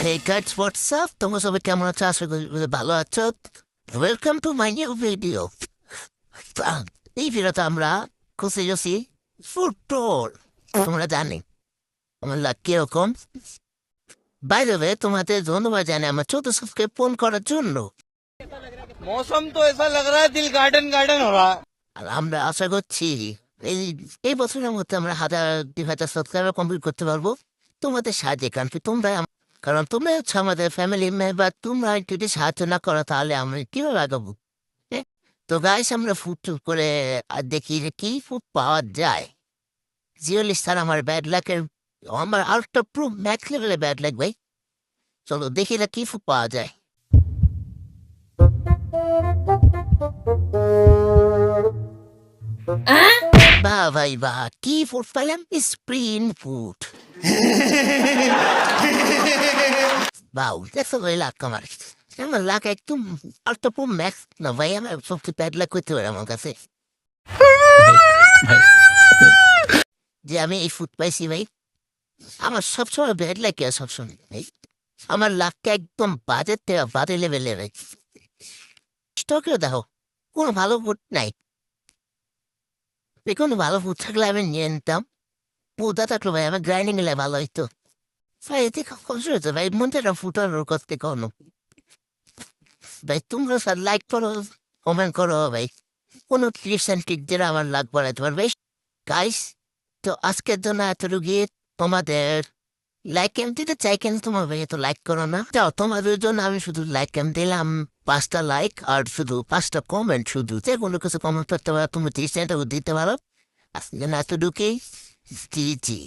Hey guys, what's up? তোমরা সবাই কেমন আছো? আশা করি ভালো আছো। Welcome to my new video. এই ভিডিওতে আমরা খুঁজে গেছি ফুটবল। তোমরা জানি আমার লাগ কিরকম। বাই দ্য ওয়ে, তোমাদের ধন্যবাদ জানাই আমার 14 ফোন করার জন্য। मौसम तो ऐसा लग रहा है दिल गार्डन गार्डन हो रहा है। আর আমরা আশা করছি এই এই বছরের মধ্যে আমরা 1000-2000 সাবস্ক্রাইবার কমপ্লিট করতে পারবো তোমাদের সাহায্যে। কারণ তোমরা হচ্ছে আমাদের ফ্যামিলি মেম্বার। তোমরা যদি সাহায্য না করো তাহলে আমরা কিভাবে আগাবো? হ্যাঁ? তো গাইস, আমরা ফুড করে আর দেখি যে কি ফুড পাওয়া যায়। জিওলি স্যার আমার ব্যাড লাকের, আমার আরেকটা প্রুফ ম্যাক্স লেভেলে ব্যাড লাক ভাই। চলো দেখি না কি ফুড পাওয়া যায়। বাহ ভাই বাহ, কি ফুড পাইলাম? Spring food. বাউ, দেখো ভাই লাক আমার। আমার লাক একদম আরেকটা প্রুফ ম্যাক্স না ভাই, আমার সবচেয়ে ব্যাড লাক করতে পারে আমার কাছে যে আমি এই ফুড পাইছি ভাই। আমার সবসময় ব্যাড লাগে, সবসময় ভাই। আমার লাকটা একদম বাজেট থেকে বাজে লেভেলে ভাই। স্টকেও দেখো কোনো ভালো ফুড নাই। কোনো ভালো ফুড থাকলে আমি নিয়ে নিতাম। পুদা থাকলো ভাই, আমার গ্রাইন্ডিং এলে ভালো হইতো ভাই। এতে কষ্ট হতো ভাই, মনটা ফুটানোর করতে কোনো ভাই। তোমরা স্যার লাইক করো, কমেন্ট করো ভাই। কোনো টিপস অ্যান্ড ট্রিক যেটা আমার লাগ বাড়াইতে পারবে গাইস। তো আজকের জন্য এতটুকু। তোমাদের লাইক ক্যাম দিতে চাই, কেন তোমার ভাই এত লাইক করো না? যাও, তোমাদের জন্য আমি শুধু লাইক ক্যাম দিলাম 5টা লাইক আর শুধু 5টা কমেন্ট। শুধু যে কোনো কিছু কমেন্ট করতে পারো, তুমি 30 সেন্টও দিতে পারো। আজকের জন্য এতটুকুই। জি জি,